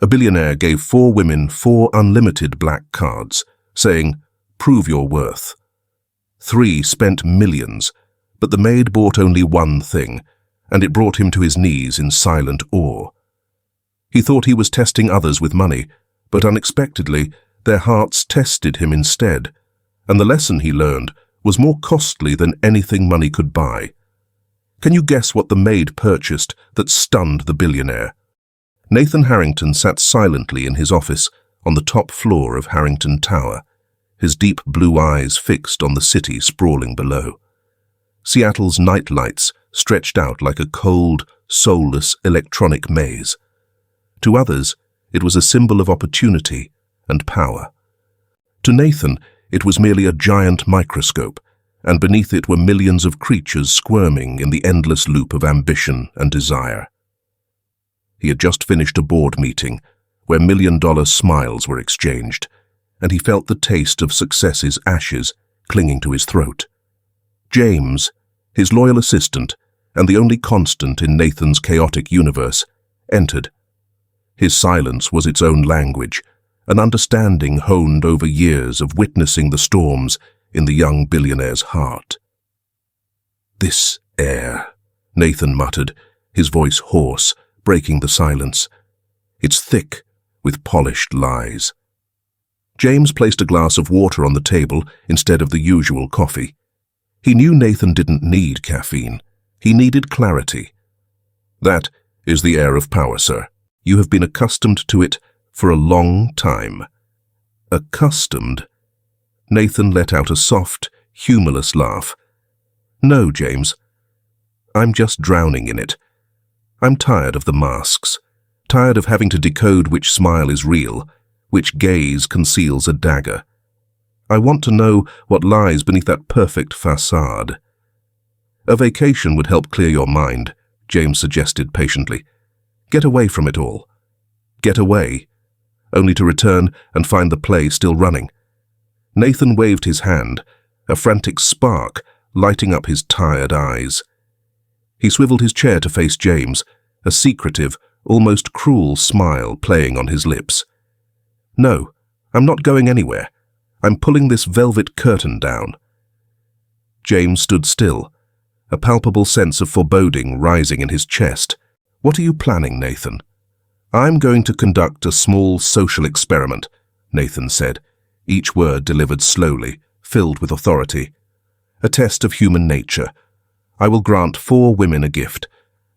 A billionaire gave 4 women 4 unlimited black cards, saying, "Prove your worth." 3 spent millions, but the maid bought only one thing, and it brought him to his knees in silent awe. He thought he was testing others with money, but unexpectedly, their hearts tested him instead, and the lesson he learned was more costly than anything money could buy. Can you guess what the maid purchased that stunned the billionaire? Nathan Harrington sat silently in his office on the top floor of Harrington Tower, his deep blue eyes fixed on the city sprawling below. Seattle's night lights stretched out like a cold, soulless electronic maze. To others, it was a symbol of opportunity and power. To Nathan, it was merely a giant microscope, and beneath it were millions of creatures squirming in the endless loop of ambition and desire. He had just finished a board meeting where million-dollar smiles were exchanged, and he felt the taste of success's ashes clinging to his throat. James, his loyal assistant and the only constant in Nathan's chaotic universe, entered. His silence was its own language, an understanding honed over years of witnessing the storms in the young billionaire's heart. "This air," Nathan muttered, his voice hoarse, breaking the silence. "It's thick with polished lies." James placed a glass of water on the table instead of the usual coffee. He knew Nathan didn't need caffeine. He needed clarity. "That is the air of power, sir. You have been accustomed to it for a long time." Accustomed? Nathan let out a soft, humorless laugh. "No, James. I'm just drowning in it. I'm tired of the masks, tired of having to decode which smile is real, which gaze conceals a dagger. I want to know what lies beneath that perfect facade." "A vacation would help clear your mind," James suggested patiently. "Get away from it all." Get away, only to return and find the play still running. Nathan waved his hand, a frantic spark lighting up his tired eyes. He swiveled his chair to face James, a secretive, almost cruel smile playing on his lips. "No, I'm not going anywhere. I'm pulling this velvet curtain down." James stood still, a palpable sense of foreboding rising in his chest. "What are you planning, Nathan?" "I'm going to conduct a small social experiment," Nathan said, each word delivered slowly, filled with authority. "A test of human nature. I will grant 4 women a gift.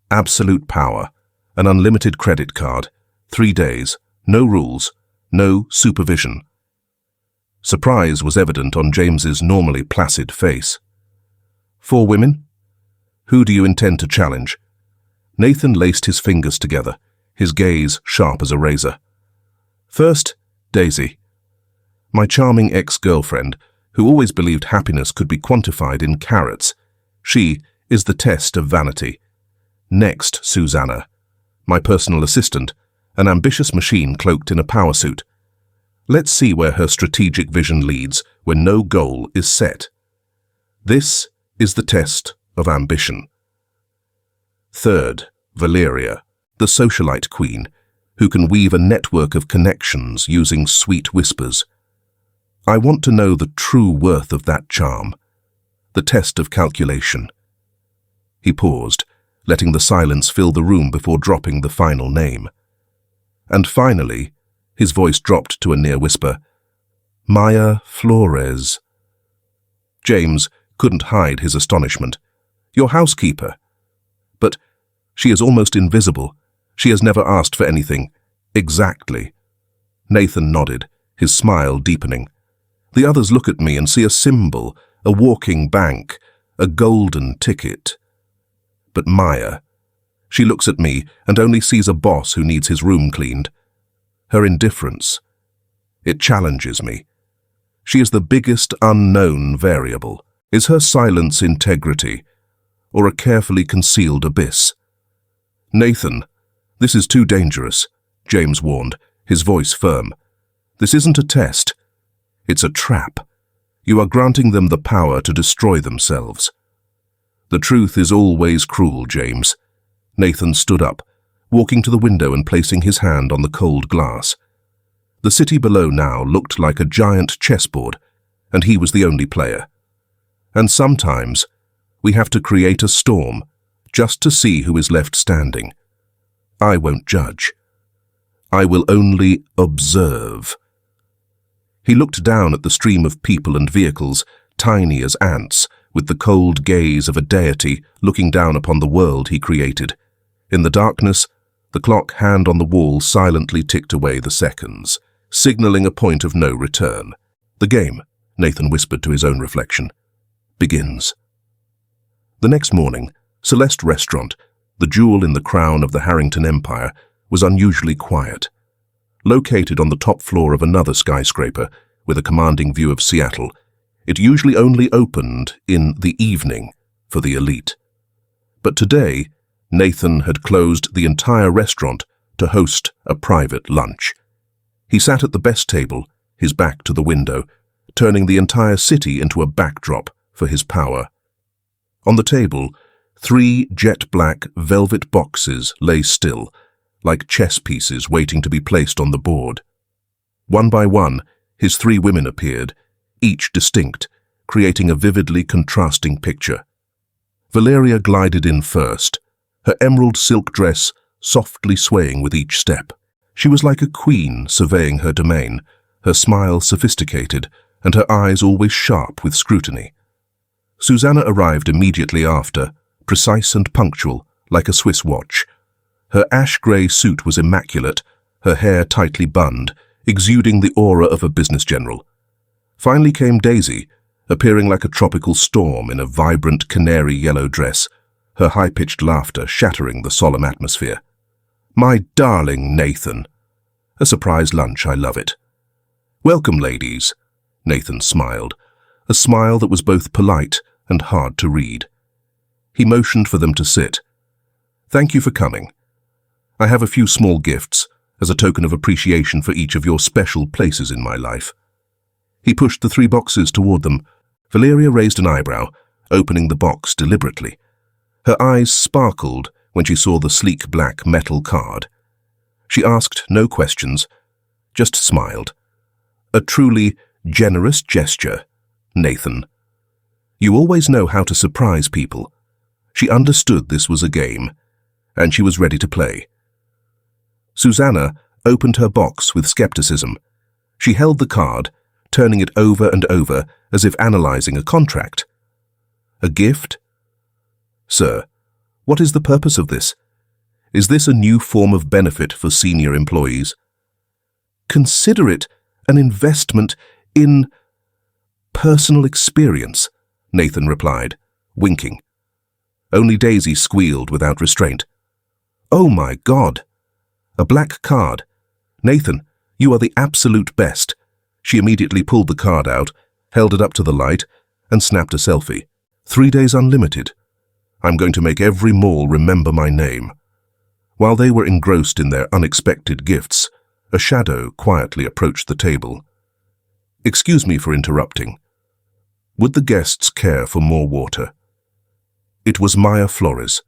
Absolute power, an unlimited credit card, 3 days, no rules, no supervision." Surprise was evident on James's normally placid face. "4 women? Who do you intend to challenge?" Nathan laced his fingers together, his gaze sharp as a razor. "First, Daisy, my charming ex-girlfriend, who always believed happiness could be quantified in carrots. She is the test of vanity. Next, Susanna, my personal assistant, an ambitious machine cloaked in a power suit. Let's see where her strategic vision leads when no goal is set. This is the test of ambition. Third, Valeria, the socialite queen, who can weave a network of connections using sweet whispers. I want to know the true worth of that charm, the test of calculation." He paused, letting the silence fill the room before dropping the final name. And finally, his voice dropped to a near whisper, "Maya Flores." James couldn't hide his astonishment. "Your housekeeper? But she is almost invisible. She has never asked for anything." "Exactly." Nathan nodded, his smile deepening. "The others look at me and see a symbol, a walking bank, a golden ticket. But Maya, she looks at me and only sees a boss who needs his room cleaned. Her indifference, it challenges me. She is the biggest unknown variable. Is her silence integrity, or a carefully concealed abyss?" "Nathan, this is too dangerous," James warned, his voice firm. "This isn't a test. It's a trap. You are granting them the power to destroy themselves." "The truth is always cruel, James." Nathan stood up, walking to the window and placing his hand on the cold glass. The city below now looked like a giant chessboard, and he was the only player. And sometimes we have to create a storm just to see who is left standing. I won't judge. I will only observe. He looked down at the stream of people and vehicles, tiny as ants, with the cold gaze of a deity looking down upon the world he created. In the darkness, the clock hand on the wall silently ticked away the seconds, signaling a point of no return. The game, Nathan whispered to his own reflection, begins. The next morning, Celeste Restaurant, the jewel in the crown of the Harrington Empire, was unusually quiet. Located on the top floor of another skyscraper with a commanding view of Seattle, it usually only opened in the evening for the elite. But today, Nathan had closed the entire restaurant to host a private lunch. He sat at the best table, his back to the window, turning the entire city into a backdrop for his power. On the table, 3 jet-black velvet boxes lay still, like chess pieces waiting to be placed on the board. One by one, his 3 women appeared, each distinct, creating a vividly contrasting picture. Valeria glided in first, her emerald silk dress softly swaying with each step. She was like a queen surveying her domain, her smile sophisticated and her eyes always sharp with scrutiny. Susanna arrived immediately after, precise and punctual, like a Swiss watch. Her ash-grey suit was immaculate, her hair tightly bunned, exuding the aura of a business general. Finally came Daisy, appearing like a tropical storm in a vibrant canary yellow dress, her high-pitched laughter shattering the solemn atmosphere. "My darling Nathan. A surprise lunch, I love it." "Welcome, ladies," Nathan smiled, a smile that was both polite and hard to read. He motioned for them to sit. "Thank you for coming. I have a few small gifts as a token of appreciation for each of your special places in my life." He pushed the 3 boxes toward them. Valeria raised an eyebrow, opening the box deliberately. Her eyes sparkled when she saw the sleek black metal card. She asked no questions, just smiled. "A truly generous gesture, Nathan. You always know how to surprise people." She understood this was a game, and she was ready to play. Susanna opened her box with skepticism. She held the card, turning it over and over as if analyzing a contract. "A gift? Sir, what is the purpose of this? Is this a new form of benefit for senior employees?" "Consider it an investment in personal experience," Nathan replied, winking. Only Daisy squealed without restraint. "Oh my God! A black card. Nathan, you are the absolute best." She immediately pulled the card out, held it up to the light, and snapped a selfie. 3 days unlimited. I'm going to make every mall remember my name." While they were engrossed in their unexpected gifts, a shadow quietly approached the table. "Excuse me for interrupting. Would the guests care for more water?" It was Maya Flores.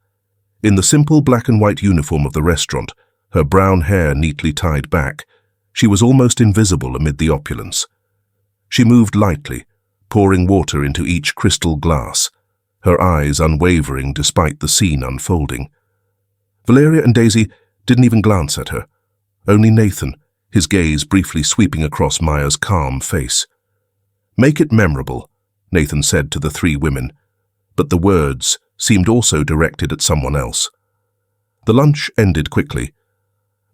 In the simple black and white uniform of the restaurant, her brown hair neatly tied back, she was almost invisible amid the opulence. She moved lightly, pouring water into each crystal glass, her eyes unwavering despite the scene unfolding. Valeria and Daisy didn't even glance at her. Only Nathan, his gaze briefly sweeping across Maya's calm face. "Make it memorable," Nathan said to the 3 women, but the words seemed also directed at someone else. The lunch ended quickly.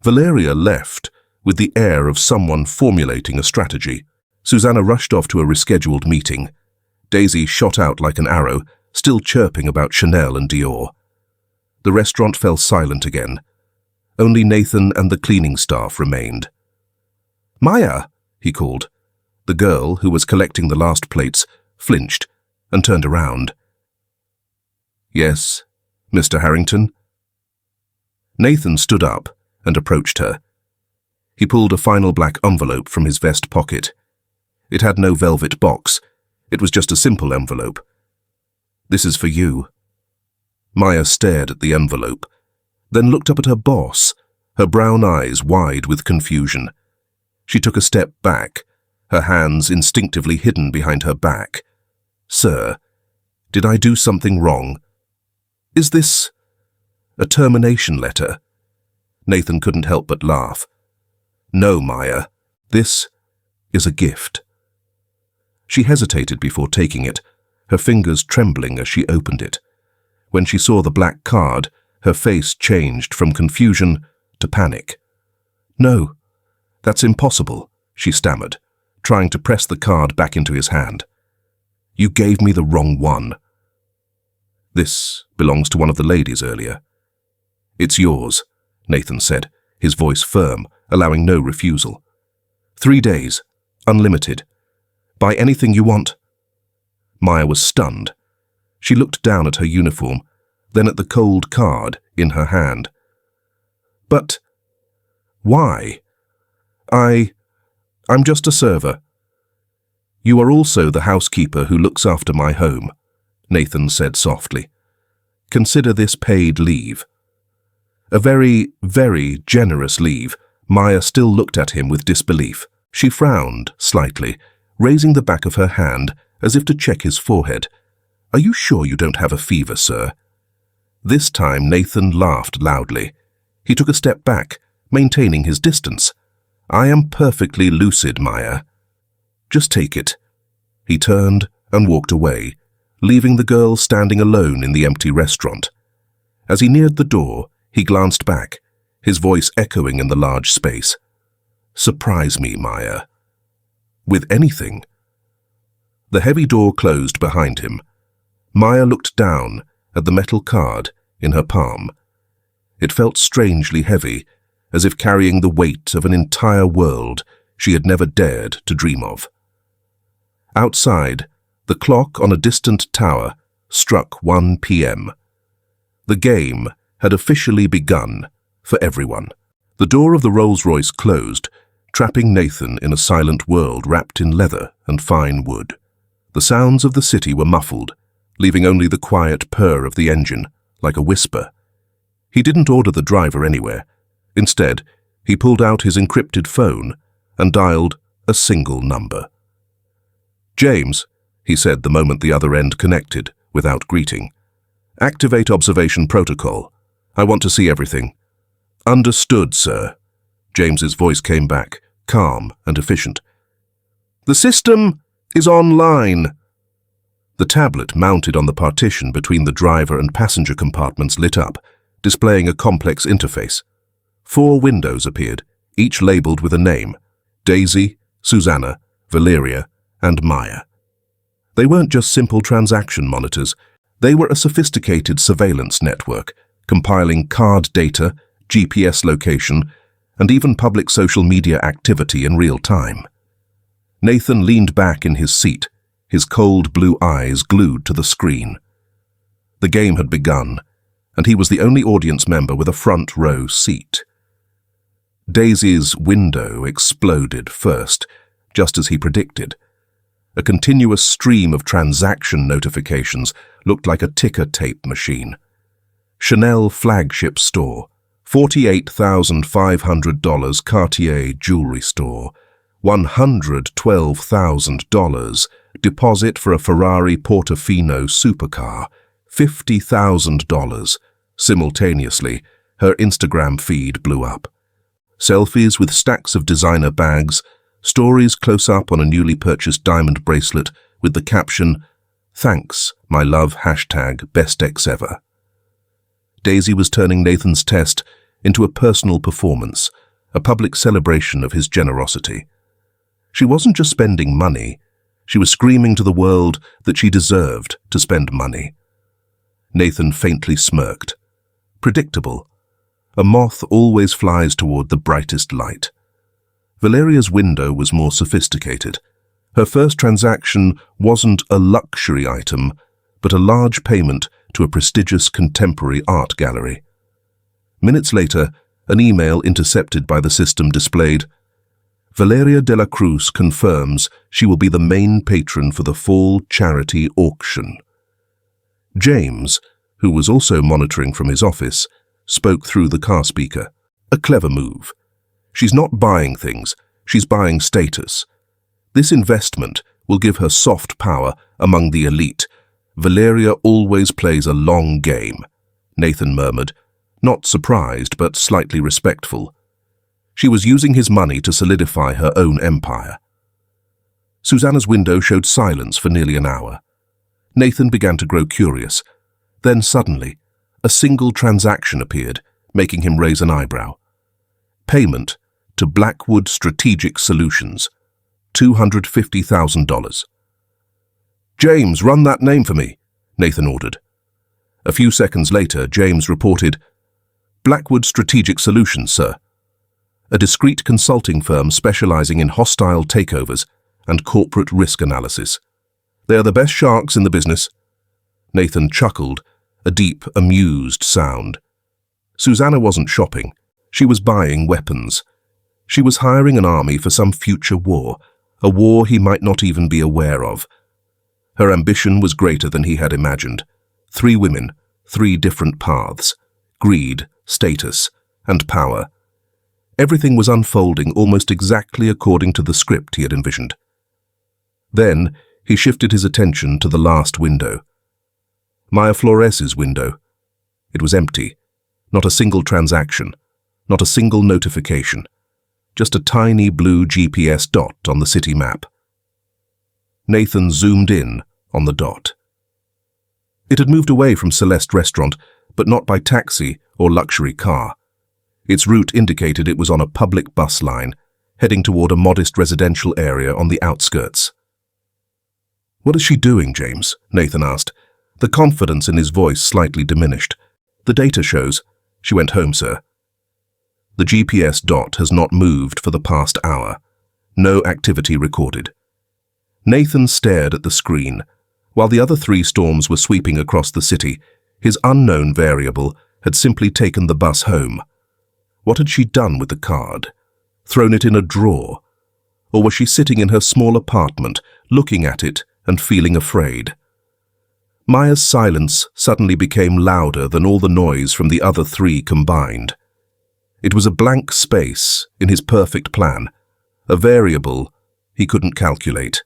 Valeria left with the air of someone formulating a strategy. Susanna rushed off to a rescheduled meeting. Daisy shot out like an arrow, still chirping about Chanel and Dior. The restaurant fell silent again. Only Nathan and the cleaning staff remained. "Maya," he called. The girl, who was collecting the last plates, flinched and turned around. "Yes, Mr. Harrington?" Nathan stood up and approached her. He pulled a final black envelope from his vest pocket. It had no velvet box. It was just a simple envelope. "This is for you." Maya stared at the envelope. then looked up at her boss, her brown eyes wide with confusion. She took a step back, her hands instinctively hidden behind her back. "Sir, did I do something wrong? Is this a termination letter?" Nathan couldn't help but laugh. "No, Maya. This is a gift." She hesitated before taking it, her fingers trembling as she opened it. When she saw the black card, her face changed from confusion to panic. "No, that's impossible," she stammered, trying to press the card back into his hand. "You gave me the wrong one." "This belongs to one of the ladies earlier." "It's yours," Nathan said, his voice firm, allowing no refusal. 3 days, unlimited. Buy anything you want." Maya was stunned. She looked down at her uniform, then at the cold card in her hand. "But why? I'm just a server." "You are also the housekeeper who looks after my home," Nathan said softly. "Consider this paid leave." A very, very generous leave. Maya still looked at him with disbelief. She frowned slightly, raising the back of her hand as if to check his forehead. "Are you sure you don't have a fever, sir?" This time Nathan laughed loudly. He took a step back, maintaining his distance. "I am perfectly lucid, Maya. Just take it." He turned and walked away, leaving the girl standing alone in the empty restaurant. As he neared the door, he glanced back, his voice echoing in the large space. "Surprise me, Maya." "With anything." The heavy door closed behind him. Maya looked down at the metal card in her palm. It felt strangely heavy, as if carrying the weight of an entire world she had never dared to dream of. Outside, the clock on a distant tower struck 1 p.m. The game had officially begun for everyone. The door of the Rolls-Royce closed, trapping Nathan in a silent world wrapped in leather and fine wood. The sounds of the city were muffled, leaving only the quiet purr of the engine, like a whisper. He didn't order the driver anywhere. Instead, he pulled out his encrypted phone and dialed a single number. "James," he said the moment the other end connected, without greeting. "Activate observation protocol. I want to see everything." "Understood, sir." James's voice came back, calm and efficient. "The system is online." The tablet mounted on the partition between the driver and passenger compartments lit up, displaying a complex interface. 4 windows appeared, each labeled with a name: Daisy, Susanna, Valeria, and Maya. They weren't just simple transaction monitors. They were a sophisticated surveillance network, compiling card data, GPS location, and even public social media activity in real time. Nathan leaned back in his seat, his cold blue eyes glued to the screen. The game had begun, and he was the only audience member with a front row seat. Daisy's window exploded first, just as he predicted. A continuous stream of transaction notifications looked like a ticker tape machine. Chanel flagship store, $48,500 Cartier jewelry store, $112,000 deposit for a Ferrari Portofino supercar, $50,000. Simultaneously, her Instagram feed blew up. Selfies with stacks of designer bags, stories close up on a newly purchased diamond bracelet with the caption, "Thanks, my love, #BestExEver." Daisy was turning Nathan's test into a personal performance, a public celebration of his generosity. She wasn't just spending money, she was screaming to the world that she deserved to spend money. Nathan faintly smirked. Predictable. A moth always flies toward the brightest light. Valeria's window was more sophisticated. Her first transaction wasn't a luxury item, but a large payment to a prestigious contemporary art gallery. Minutes later, an email intercepted by the system displayed, "Valeria de la Cruz confirms she will be the main patron for the fall charity auction." James, who was also monitoring from his office, spoke through the car speaker. A clever move. She's not buying things, she's buying status. This investment will give her soft power among the elite. Valeria always plays a long game, Nathan murmured, not surprised but slightly respectful. She was using his money to solidify her own empire. Susanna's window showed silence for nearly an hour. Nathan began to grow curious. Then suddenly, a single transaction appeared, making him raise an eyebrow. Payment to Blackwood Strategic Solutions, $250,000. "James, run that name for me," Nathan ordered. A few seconds later, James reported, "Blackwood Strategic Solutions, sir. A discreet consulting firm specializing in hostile takeovers and corporate risk analysis. They are the best sharks in the business." Nathan chuckled, a deep, amused sound. Susanna wasn't shopping. She was buying weapons. She was hiring an army for some future war, a war he might not even be aware of. Her ambition was greater than he had imagined. 3 women, 3 different paths: greed, status, and power. Everything was unfolding almost exactly according to the script he had envisioned. Then he shifted his attention to the last window. Maya Flores's window. It was empty. Not a single transaction. Not a single notification. Just a tiny blue GPS dot on the city map. Nathan zoomed in on the dot. It had moved away from Celeste Restaurant, but not by taxi or luxury car. Its route indicated it was on a public bus line, heading toward a modest residential area on the outskirts. "What is she doing, James?" Nathan asked. The confidence in his voice slightly diminished. "The data shows she went home, sir." The GPS dot has not moved for the past hour. No activity recorded. Nathan stared at the screen. While the other 3 storms were sweeping across the city, his unknown variable had simply taken the bus home. What had she done with the card? Thrown it in a drawer? Or was she sitting in her small apartment, looking at it and feeling afraid? Maya's silence suddenly became louder than all the noise from the other 3 combined. It was a blank space in his perfect plan, a variable he couldn't calculate.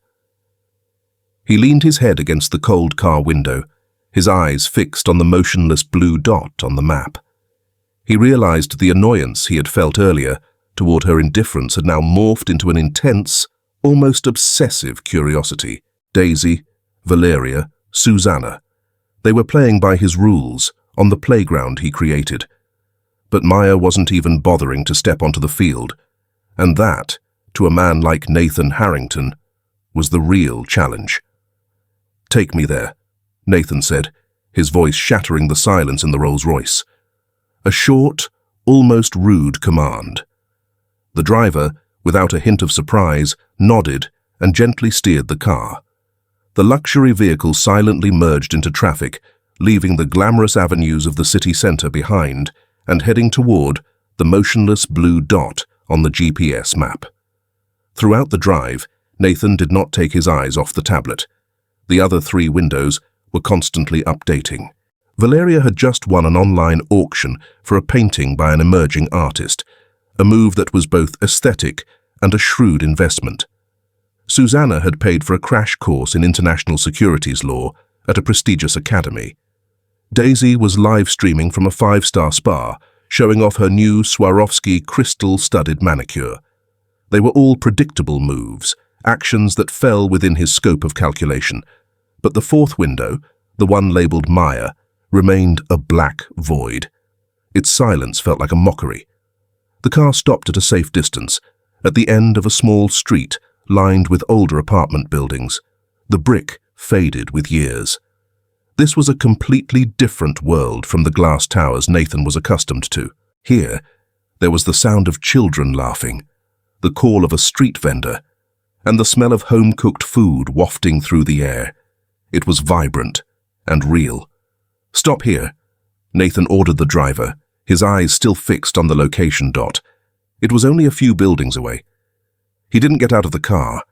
He leaned his head against the cold car window, his eyes fixed on the motionless blue dot on the map. He realized the annoyance he had felt earlier toward her indifference had now morphed into an intense, almost obsessive curiosity. Daisy, Valeria, Susanna. They were playing by his rules, on the playground he created. But Maya wasn't even bothering to step onto the field, and that, to a man like Nathan Harrington, was the real challenge. "Take me there," Nathan said, his voice shattering the silence in the Rolls-Royce. A short, almost rude command. The driver, without a hint of surprise, nodded and gently steered the car. The luxury vehicle silently merged into traffic, leaving the glamorous avenues of the city center behind and heading toward the motionless blue dot on the GPS map. Throughout the drive, Nathan did not take his eyes off the tablet. The other 3 windows were constantly updating. Valeria had just won an online auction for a painting by an emerging artist, a move that was both aesthetic and a shrewd investment. Susanna had paid for a crash course in international securities law at a prestigious academy. Daisy was live streaming from a 5-star spa, showing off her new Swarovski crystal-studded manicure. They were all predictable moves, actions that fell within his scope of calculation. But the 4th window, the one labeled Maya, remained a black void. Its silence felt like a mockery. The car stopped at a safe distance, at the end of a small street lined with older apartment buildings. The brick faded with years. This was a completely different world from the glass towers Nathan was accustomed to. Here, there was the sound of children laughing, the call of a street vendor, and the smell of home-cooked food wafting through the air. It was vibrant and real. "Stop here," Nathan ordered the driver, his eyes still fixed on the location dot. It was only a few buildings away. He didn't get out of the car.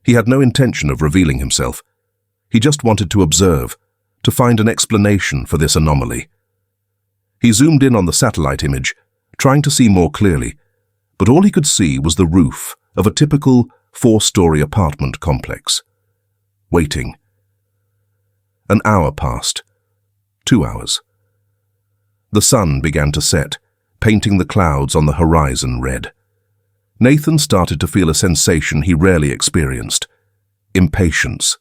He had no intention of revealing himself. He just wanted to observe, to find an explanation for this anomaly. He zoomed in on the satellite image, trying to see more clearly, but all he could see was the roof of a typical 4-story apartment complex. Waiting. An hour passed. 2 hours. The sun began to set, painting the clouds on the horizon red. Nathan started to feel a sensation he rarely experienced: impatience.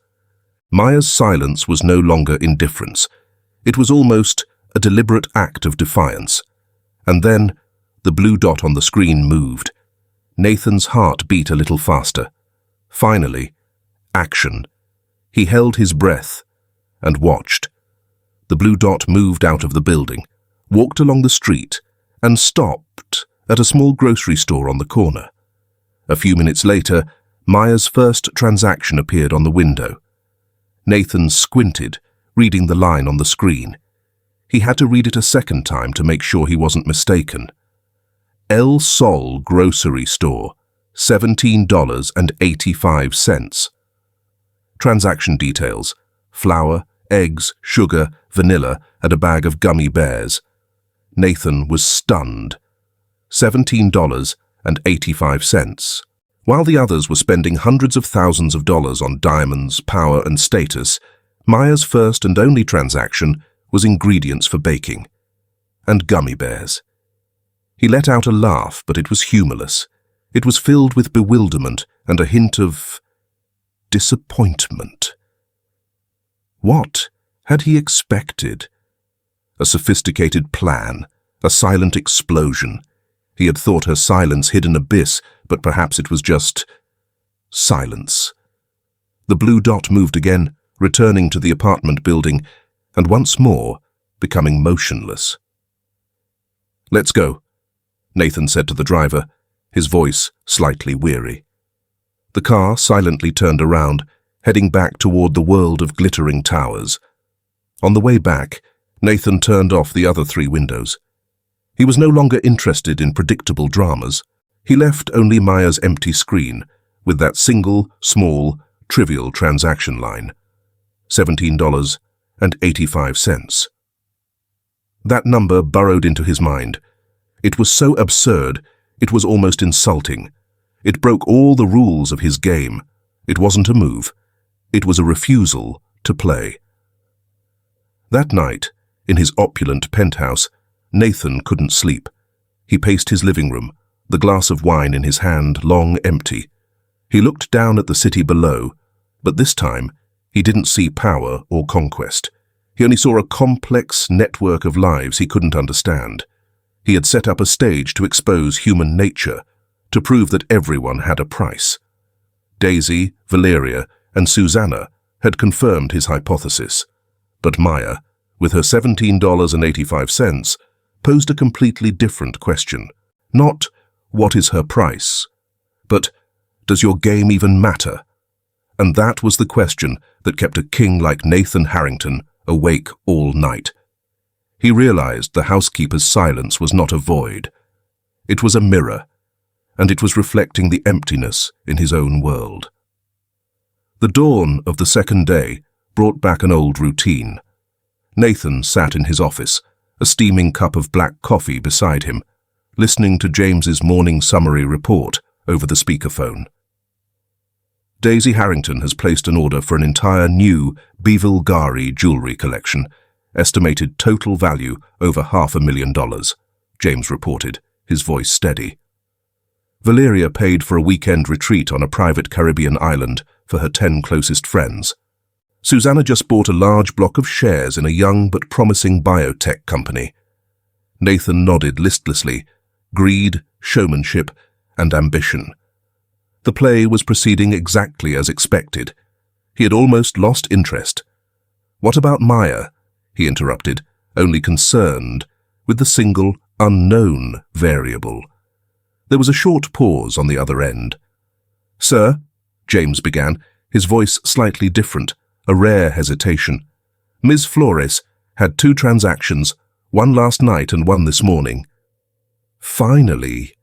Maya's silence was no longer indifference. It was almost a deliberate act of defiance. And then, the blue dot on the screen moved. Nathan's heart beat a little faster. Finally, action. He held his breath and watched. The blue dot moved out of the building, walked along the street, and stopped at a small grocery store on the corner. A few minutes later, Maya's first transaction appeared on the window. Nathan squinted, reading the line on the screen. He had to read it a second time to make sure he wasn't mistaken. El Sol Grocery Store, $17.85. Transaction details: flour, eggs, sugar, vanilla, and a bag of gummy bears. Nathan was stunned. $17.85. While the others were spending hundreds of thousands of dollars on diamonds, power, and status, Maya's first and only transaction was ingredients for baking. And gummy bears. He let out a laugh, but it was humorless. It was filled with bewilderment and a hint of disappointment. What had he expected? A sophisticated plan, a silent explosion. He had thought her silence hid an abyss, but perhaps it was just silence. The blue dot moved again, returning to the apartment building, and once more becoming motionless. "Let's go," Nathan said to the driver, his voice slightly weary. The car silently turned around, heading back toward the world of glittering towers. On the way back, Nathan turned off the other 3 windows. He was no longer interested in predictable dramas. He left only Maya's empty screen, with that single, small, trivial transaction line. $17.85. That number burrowed into his mind. It was so absurd, it was almost insulting. It broke all the rules of his game. It wasn't a move. It was a refusal to play. That night, in his opulent penthouse, Nathan couldn't sleep. He paced his living room, the glass of wine in his hand long empty. He looked down at the city below, but this time he didn't see power or conquest. He only saw a complex network of lives he couldn't understand. He had set up a stage to expose human nature, to prove that everyone had a price. Daisy, Valeria, and Susanna had confirmed his hypothesis, but Maya, with her $17.85, posed a completely different question. Not, what is her price? But, does your game even matter? And that was the question that kept a king like Nathan Harrington awake all night. He realized the housekeeper's silence was not a void. It was a mirror, and it was reflecting the emptiness in his own world. The dawn of the second day brought back an old routine. Nathan sat in his office, a steaming cup of black coffee beside him, listening to James's morning summary report over the speakerphone. Daisy Harrington has placed an order for an entire new Bevilgari jewelry collection, estimated total value over $500,000, James reported, his voice steady. Valeria paid for a weekend retreat on a private Caribbean island for her 10 closest friends. Susanna just bought a large block of shares in a young but promising biotech company. Nathan nodded listlessly. Greed, showmanship, and ambition. The play was proceeding exactly as expected. He had almost lost interest. "What about Maya?" he interrupted, only concerned with the single, unknown variable. There was a short pause on the other end. "Sir," James began, his voice slightly different, a rare hesitation. "Ms. Flores had 2 transactions, one last night and one this morning." "Finally,"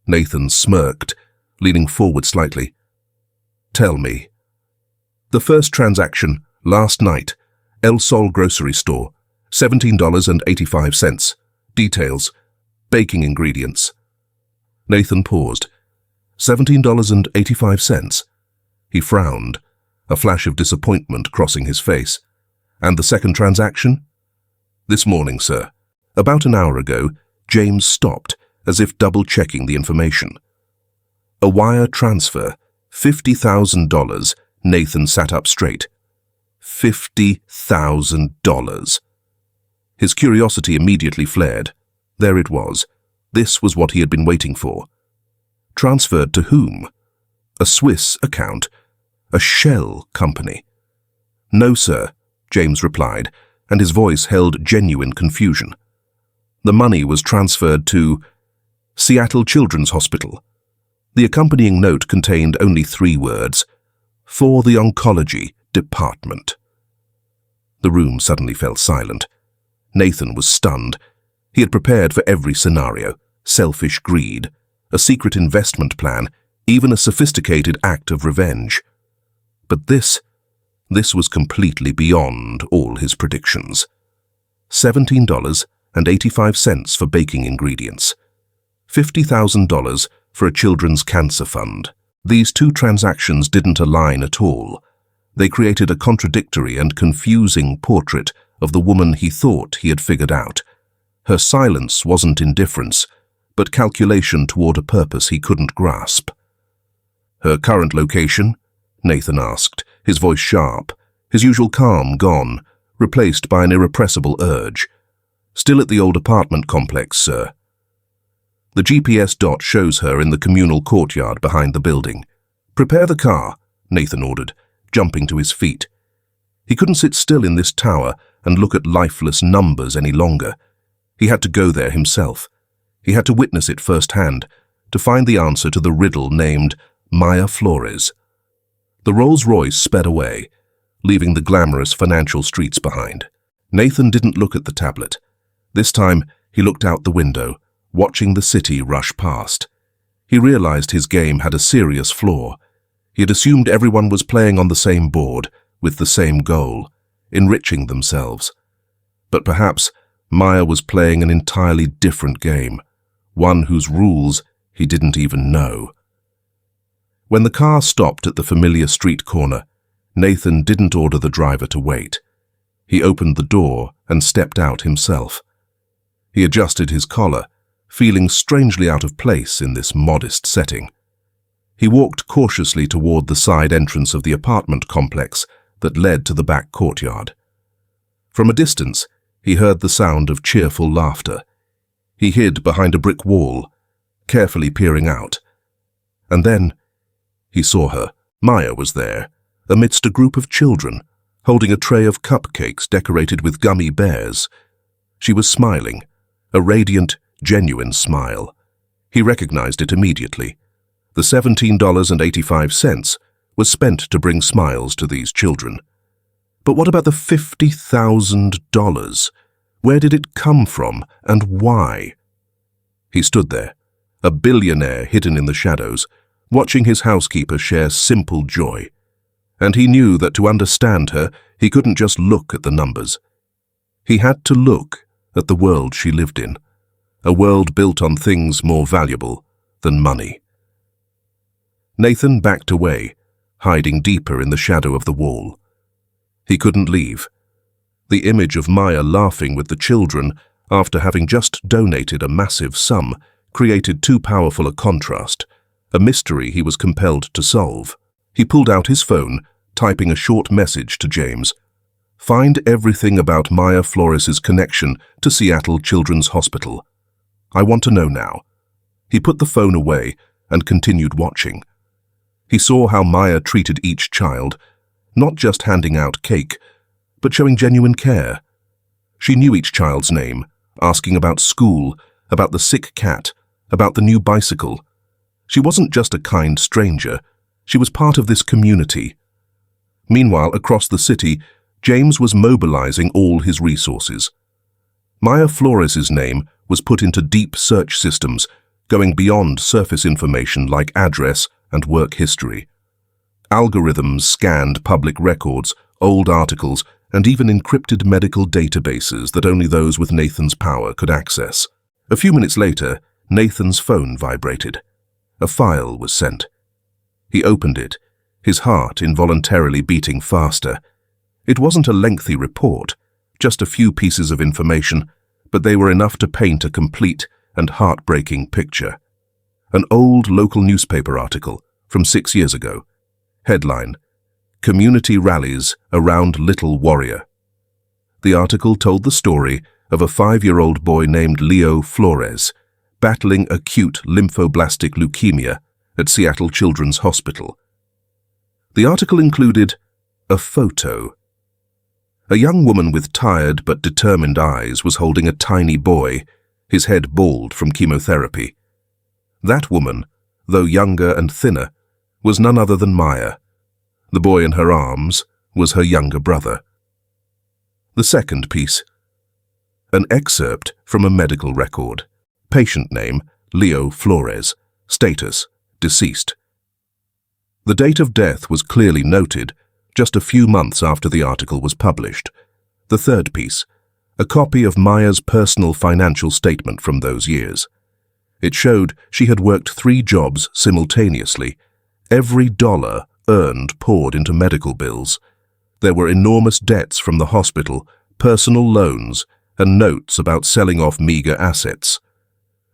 Nathan smirked, leaning forward slightly. "Tell me." "The first transaction, last night, El Sol Grocery Store, $17.85. Details. Baking ingredients. Nathan paused. $17.85. He frowned, a flash of disappointment crossing his face. And the second transaction? This morning, sir. About an hour ago, James stopped, as if double-checking the information. A wire transfer. $50,000. Nathan sat up straight. $50,000. His curiosity immediately flared. There it was. This was what he had been waiting for. Transferred to whom? A Swiss account? A shell company? No, sir, James replied, and his voice held genuine confusion. The money was transferred to Seattle Children's Hospital. The accompanying note contained only 3 words: for the oncology department. The room suddenly fell silent. Nathan was stunned. He had prepared for every scenario: selfish greed, a secret investment plan, even a sophisticated act of revenge. But this was completely beyond all his predictions. $17.85 for baking ingredients. $50,000 for a children's cancer fund. These 2 transactions didn't align at all. They created a contradictory and confusing portrait of the woman he thought he had figured out. Her silence wasn't indifference, but calculation toward a purpose he couldn't grasp. Her current location? Nathan asked, his voice sharp, his usual calm gone, replaced by an irrepressible urge. Still at the old apartment complex, sir. The GPS dot shows her in the communal courtyard behind the building. Prepare the car, Nathan ordered, jumping to his feet. He couldn't sit still in this tower and look at lifeless numbers any longer. He had to go there himself. He had to witness it firsthand, to find the answer to the riddle named Maya Flores. The Rolls-Royce sped away, leaving the glamorous financial streets behind. Nathan didn't look at the tablet. This time, he looked out the window, watching the city rush past. He realized his game had a serious flaw. He had assumed everyone was playing on the same board, with the same goal, enriching themselves. But perhaps Maya was playing an entirely different game, one whose rules he didn't even know. When the car stopped at the familiar street corner, Nathan didn't order the driver to wait. He opened the door and stepped out himself. He adjusted his collar, feeling strangely out of place in this modest setting. He walked cautiously toward the side entrance of the apartment complex that led to the back courtyard. From a distance, he heard the sound of cheerful laughter. He hid behind a brick wall, carefully peering out. And then he saw her. Maya was there, amidst a group of children, holding a tray of cupcakes decorated with gummy bears. She was smiling, a radiant, genuine smile. He recognized it immediately. The $17.85 was spent to bring smiles to these children. But what about the $50,000? Where did it come from, and why? He stood there, a billionaire hidden in the shadows, watching his housekeeper share simple joy. And he knew that to understand her, he couldn't just look at the numbers. He had to look at the world she lived in, a world built on things more valuable than money. Nathan backed away, hiding deeper in the shadow of the wall. He couldn't leave. The image of Maya laughing with the children after having just donated a massive sum created too powerful a contrast, a mystery he was compelled to solve. He pulled out his phone, typing a short message to James. Find everything about Maya Flores's connection to Seattle Children's Hospital. I want to know now. He put the phone away and continued watching. He saw how Maya treated each child, not just handing out cake, but showing genuine care. She knew each child's name, asking about school, about the sick cat, about the new bicycle. She wasn't just a kind stranger, she was part of this community. Meanwhile, across the city, James was mobilizing all his resources. Maya Flores's name was put into deep search systems, going beyond surface information like address and work history. Algorithms scanned public records, old articles, and even encrypted medical databases that only those with Nathan's power could access. A few minutes later, Nathan's phone vibrated. A file was sent. He opened it, his heart involuntarily beating faster. It wasn't a lengthy report, just a few pieces of information, but they were enough to paint a complete and heartbreaking picture. An old local newspaper article from 6 years ago. Headline: Community Rallies Around Little Warrior. The article told the story of a 5-year-old boy named Leo Flores battling acute lymphoblastic leukemia at Seattle Children's Hospital. The article included a photo. A young woman with tired but determined eyes was holding a tiny boy, his head bald from chemotherapy. That woman, though younger and thinner, was none other than Maya. The boy in her arms was her younger brother. The second piece. An excerpt from a medical record. Patient name, Leo Flores. Status, deceased. The date of death was clearly noted, just a few months after the article was published. The third piece. A copy of Maya's personal financial statement from those years. It showed she had worked 3 jobs simultaneously. Every dollar earned poured into medical bills. There were enormous debts from the hospital, personal loans, and notes about selling off meager assets.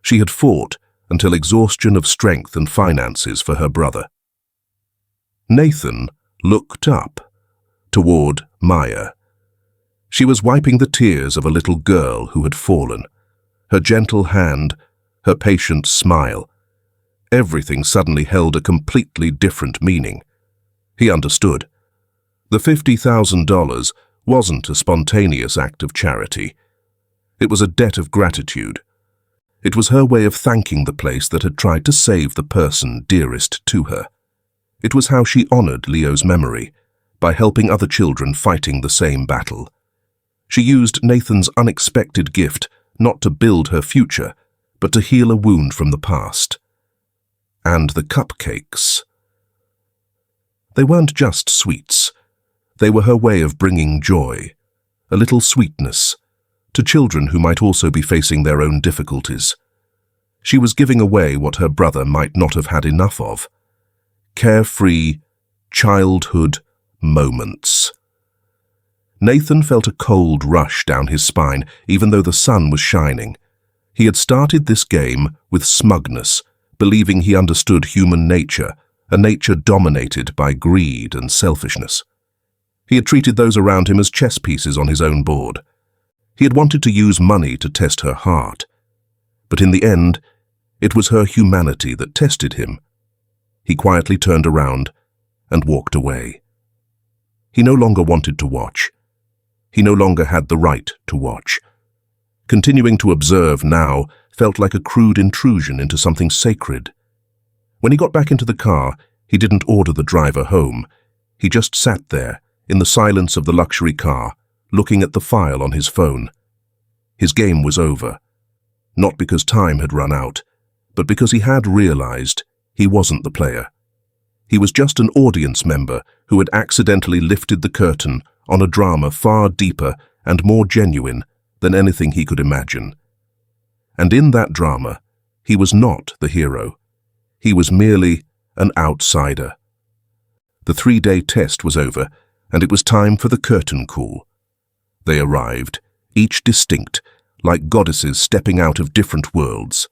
She had fought until exhaustion of strength and finances for her brother. Nathan looked up, toward Maya. She was wiping the tears of a little girl who had fallen. Her gentle hand, her patient smile. Everything suddenly held a completely different meaning. He understood. The $50,000 wasn't a spontaneous act of charity. It was a debt of gratitude. It was her way of thanking the place that had tried to save the person dearest to her. It was how she honored Leo's memory, by helping other children fighting the same battle. She used Nathan's unexpected gift not to build her future, but to heal a wound from the past. And the cupcakes. They weren't just sweets. They were her way of bringing joy, a little sweetness, to children who might also be facing their own difficulties. She was giving away what her brother might not have had enough of. Carefree, childhood moments. Nathan felt a cold rush down his spine, even though the sun was shining. He had started this game with smugness, believing he understood human nature, a nature dominated by greed and selfishness. He had treated those around him as chess pieces on his own board. He had wanted to use money to test her heart. But in the end, it was her humanity that tested him. He quietly turned around and walked away. He no longer wanted to watch. He no longer had the right to watch. Continuing to observe now felt like a crude intrusion into something sacred. When he got back into the car, he didn't order the driver home. He just sat there, in the silence of the luxury car, looking at the file on his phone. His game was over. Not because time had run out, but because he had realized he wasn't the player. He was just an audience member who had accidentally lifted the curtain on a drama far deeper and more genuine than anything he could imagine. And in that drama, he was not the hero. He was merely an outsider. The 3-day test was over, and it was time for the curtain call. They arrived, each distinct, like goddesses stepping out of different worlds.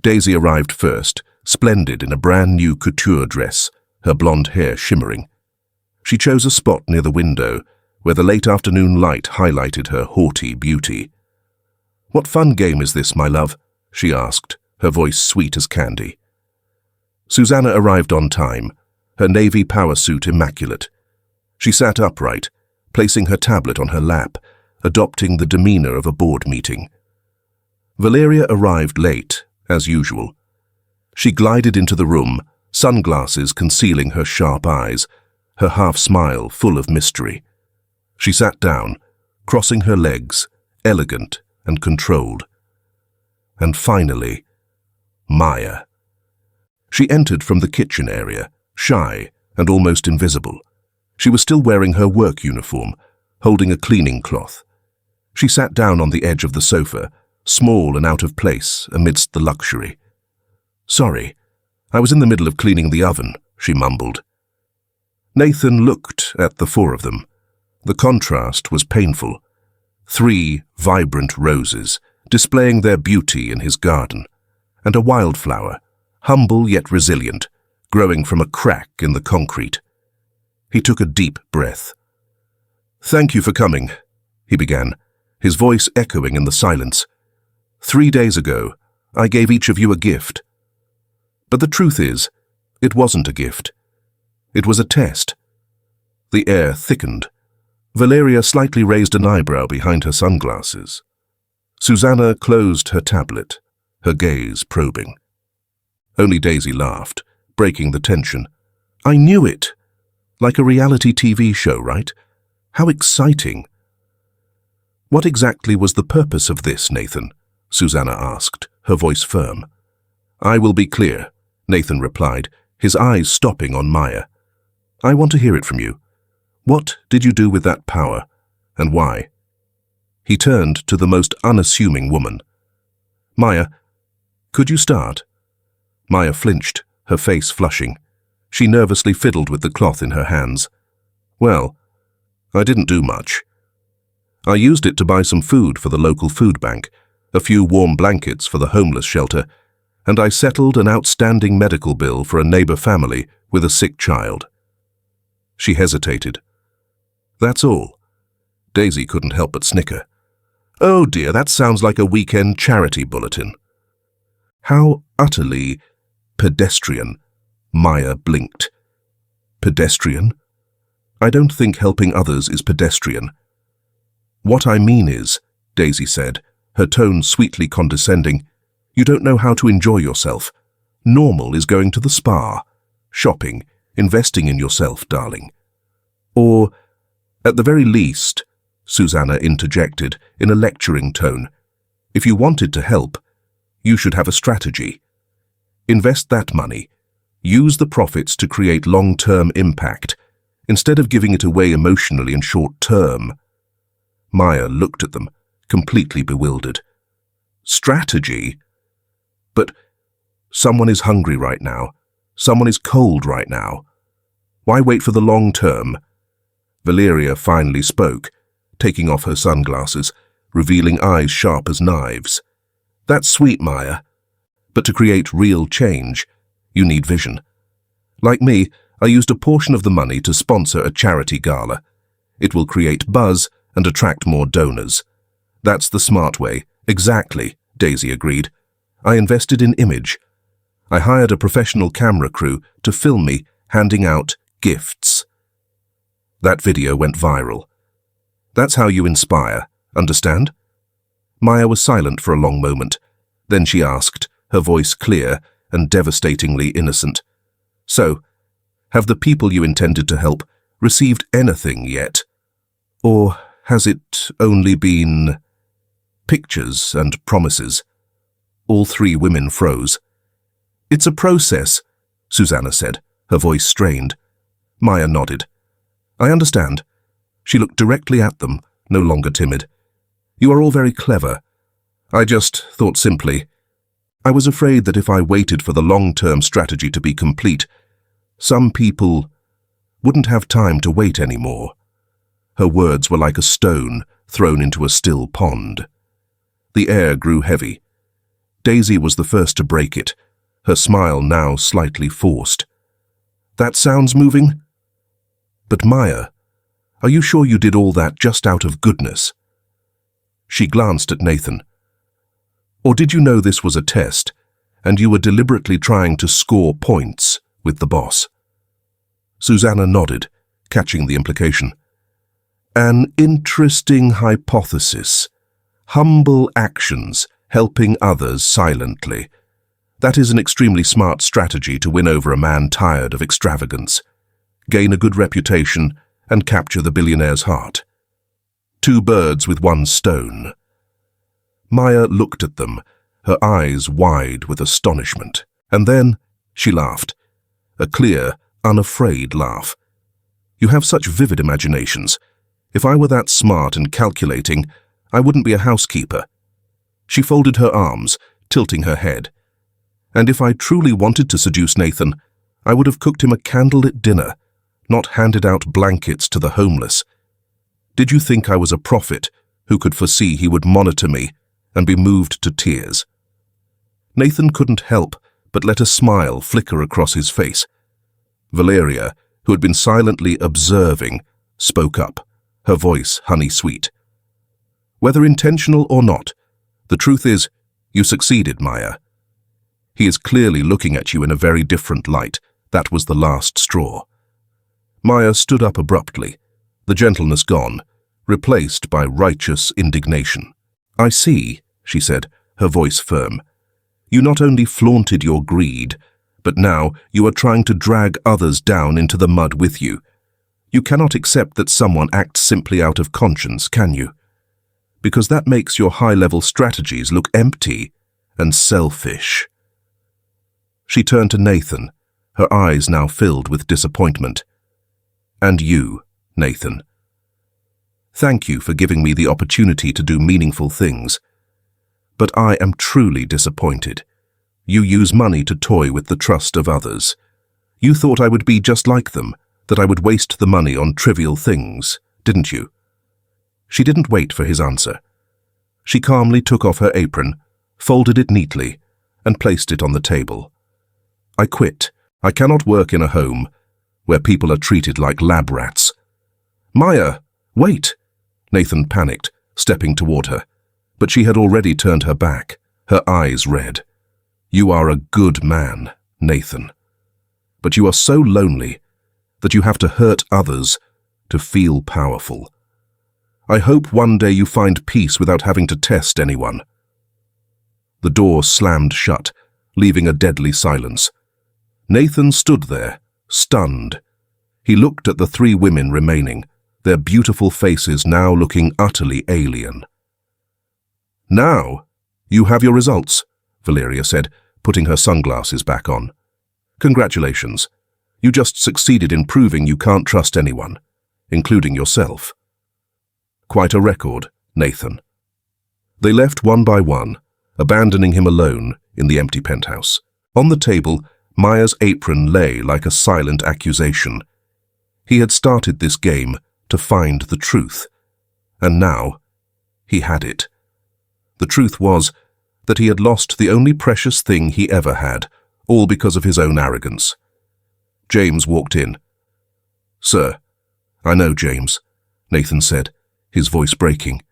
Daisy arrived first, splendid in a brand-new couture dress, her blonde hair shimmering. She chose a spot near the window, where the late afternoon light highlighted her haughty beauty. "What fun game is this, my love?" she asked, her voice sweet as candy. Susanna arrived on time, her navy power suit immaculate. She sat upright, placing her tablet on her lap, adopting the demeanor of a board meeting. Valeria arrived late, as usual. She glided into the room, sunglasses concealing her sharp eyes, her half-smile full of mystery. She sat down, crossing her legs, elegant and controlled. And finally, Maya. She entered from the kitchen area, shy and almost invisible. She was still wearing her work uniform, holding a cleaning cloth. She sat down on the edge of the sofa, small and out of place amidst the luxury. "Sorry, I was in the middle of cleaning the oven," she mumbled. Nathan looked at the four of them. The contrast was painful. 3 vibrant roses, displaying their beauty in his garden, and a wildflower, humble yet resilient, growing from a crack in the concrete. He took a deep breath. "Thank you for coming," he began, his voice echoing in the silence. 3 days ago, I gave each of you a gift. But the truth is, it wasn't a gift. It was a test. The air thickened. Valeria slightly raised an eyebrow behind her sunglasses. Susanna closed her tablet, her gaze probing. Only Daisy laughed, breaking the tension. "I knew it! Like a reality TV show, right? How exciting!" "What exactly was the purpose of this, Nathan?" Susanna asked, her voice firm. "I will be clear," Nathan replied, his eyes stopping on Maya. "I want to hear it from you. What did you do with that power, and why?" He turned to the most unassuming woman. "Maya, could you start?" Maya flinched, her face flushing. She nervously fiddled with the cloth in her hands. "Well, I didn't do much. I used it to buy some food for the local food bank, a few warm blankets for the homeless shelter, and I settled an outstanding medical bill for a neighbor family with a sick child." She hesitated. "That's all." Daisy couldn't help but snicker. "Oh dear, that sounds like a weekend charity bulletin." How utterly pedestrian. Maya blinked. "Pedestrian? I don't think helping others is pedestrian." "What I mean is," Daisy said, her tone sweetly condescending, "you don't know how to enjoy yourself. Normal is going to the spa, shopping, investing in yourself, darling. Or, at the very least," Susanna interjected in a lecturing tone, "if you wanted to help, you should have a strategy. Invest that money. Use the profits to create long-term impact, instead of giving it away emotionally and short-term." Maya looked at them, completely bewildered. "Strategy? But someone is hungry right now. Someone is cold right now. Why wait for the long term?" Valeria finally spoke, taking off her sunglasses, revealing eyes sharp as knives. "That's sweet, Maya. But to create real change, you need vision. Like me, I used a portion of the money to sponsor a charity gala. It will create buzz and attract more donors. That's the smart way." "Exactly," Daisy agreed. "I invested in image. I hired a professional camera crew to film me handing out gifts. That video went viral. That's how you inspire, understand?" Maya was silent for a long moment. Then she asked, her voice clear and devastatingly innocent, "So, have the people you intended to help received anything yet? Or has it only been pictures and promises?" All 3 women froze. "It's a process," Susanna said, her voice strained. Maya nodded. "I understand." She looked directly at them, no longer timid. "You are all very clever. I just thought simply. I was afraid that if I waited for the long-term strategy to be complete, some people wouldn't have time to wait anymore." Her words were like a stone thrown into a still pond. The air grew heavy. Daisy was the first to break it, her smile now slightly forced. "That sounds moving. But Maya, are you sure you did all that just out of goodness?" She glanced at Nathan. "Or did you know this was a test, and you were deliberately trying to score points with the boss?" Susanna nodded, catching the implication. "An interesting hypothesis. Humble actions, helping others silently. That is an extremely smart strategy to win over a man tired of extravagance, gain a good reputation, and capture the billionaire's heart. 2 birds with 1 stone." Maya looked at them, her eyes wide with astonishment. And then she laughed, a clear, unafraid laugh. "You have such vivid imaginations. If I were that smart and calculating, I wouldn't be a housekeeper. She folded her arms, tilting her head. And if I truly wanted to seduce Nathan, I would have cooked him a candlelit dinner, not handed out blankets to the homeless. Did you think I was a prophet who could foresee he would monitor me and be moved to tears? Nathan couldn't help but let a smile flicker across his face. Valeria, who had been silently observing, spoke up, her voice honey-sweet. Whether intentional or not, the truth is, you succeeded, Maya. He is clearly looking at you in a very different light. That was the last straw. Maya stood up abruptly, the gentleness gone, replaced by righteous indignation. I see, she said, her voice firm. You not only flaunted your greed, but now you are trying to drag others down into the mud with you. You cannot accept that someone acts simply out of conscience, can you? Because that makes your high-level strategies look empty and selfish. She turned to Nathan, her eyes now filled with disappointment. And you, Nathan. Thank you for giving me the opportunity to do meaningful things. But I am truly disappointed. You use money to toy with the trust of others. You thought I would be just like them, that I would waste the money on trivial things, didn't you? She didn't wait for his answer. She calmly took off her apron, folded it neatly, and placed it on the table. I quit. I cannot work in a home where people are treated like lab rats. Maya, wait! Nathan panicked, stepping toward her, but she had already turned her back, her eyes red. You are a good man, Nathan. But you are so lonely that you have to hurt others to feel powerful. I hope one day you find peace without having to test anyone. The door slammed shut, leaving a deadly silence. Nathan stood there, stunned. He looked at the three women remaining, their beautiful faces now looking utterly alien. Now, you have your results, Valeria said, putting her sunglasses back on. Congratulations. You just succeeded in proving you can't trust anyone, including yourself. Quite a record, Nathan. They left one by one, abandoning him alone in the empty penthouse. On the table, Maya's apron lay like a silent accusation. He had started this game to find the truth, and now he had it. The truth was that he had lost the only precious thing he ever had, all because of his own arrogance. James walked in. Sir, I know, James, Nathan said, his voice breaking.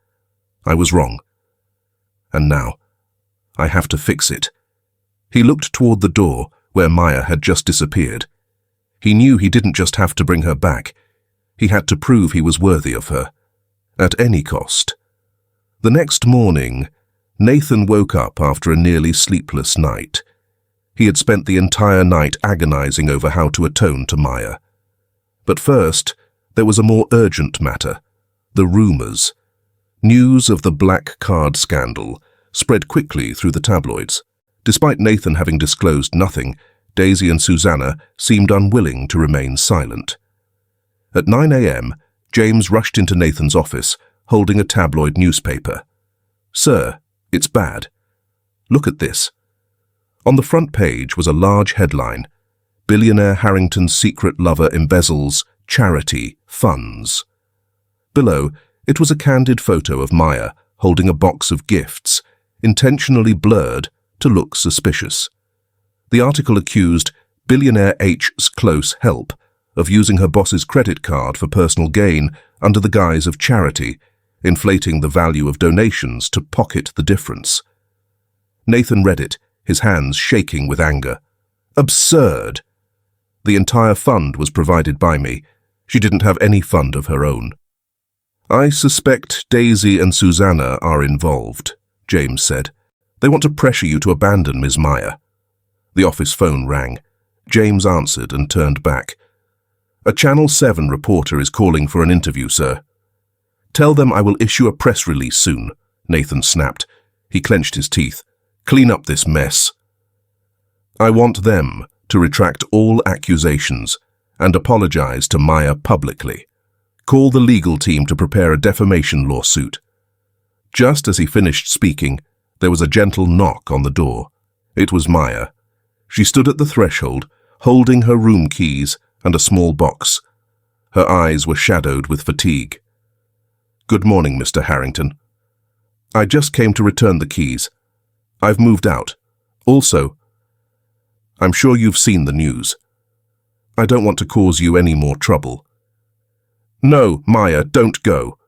I was wrong. And now, I have to fix it. He looked toward the door where Maya had just disappeared. He knew he didn't just have to bring her back. He had to prove he was worthy of her, at any cost. The next morning, Nathan woke up after a nearly sleepless night. He had spent the entire night agonizing over how to atone to Maya. But first, there was a more urgent matter, the rumors. News of the black card scandal spread quickly through the tabloids. Despite Nathan having disclosed nothing, Daisy and Susanna seemed unwilling to remain silent. At 9 a.m., James rushed into Nathan's office, holding a tabloid newspaper. Sir, it's bad. Look at this. On the front page was a large headline, Billionaire Harrington's secret lover embezzles charity funds. Below, it was a candid photo of Maya holding a box of gifts, intentionally blurred to look suspicious. The article accused Billionaire H's close help of using her boss's credit card for personal gain under the guise of charity, inflating the value of donations to pocket the difference. Nathan read it, his hands shaking with anger. Absurd! The entire fund was provided by me. She didn't have any fund of her own. I suspect Daisy and Susanna are involved, James said. They want to pressure you to abandon Ms. Maya. The office phone rang. James answered and turned back. A Channel 7 reporter is calling for an interview, sir. Tell them I will issue a press release soon, Nathan snapped. He clenched his teeth. Clean up this mess. I want them to retract all accusations and apologize to Maya publicly. Call the legal team to prepare a defamation lawsuit." Just as he finished speaking, there was a gentle knock on the door. It was Maya. She stood at the threshold, holding her room keys and a small box. Her eyes were shadowed with fatigue. "Good morning, Mr. Harrington. I just came to return the keys. I've moved out. Also, I'm sure you've seen the news. I don't want to cause you any more trouble." "No, Maya, don't go."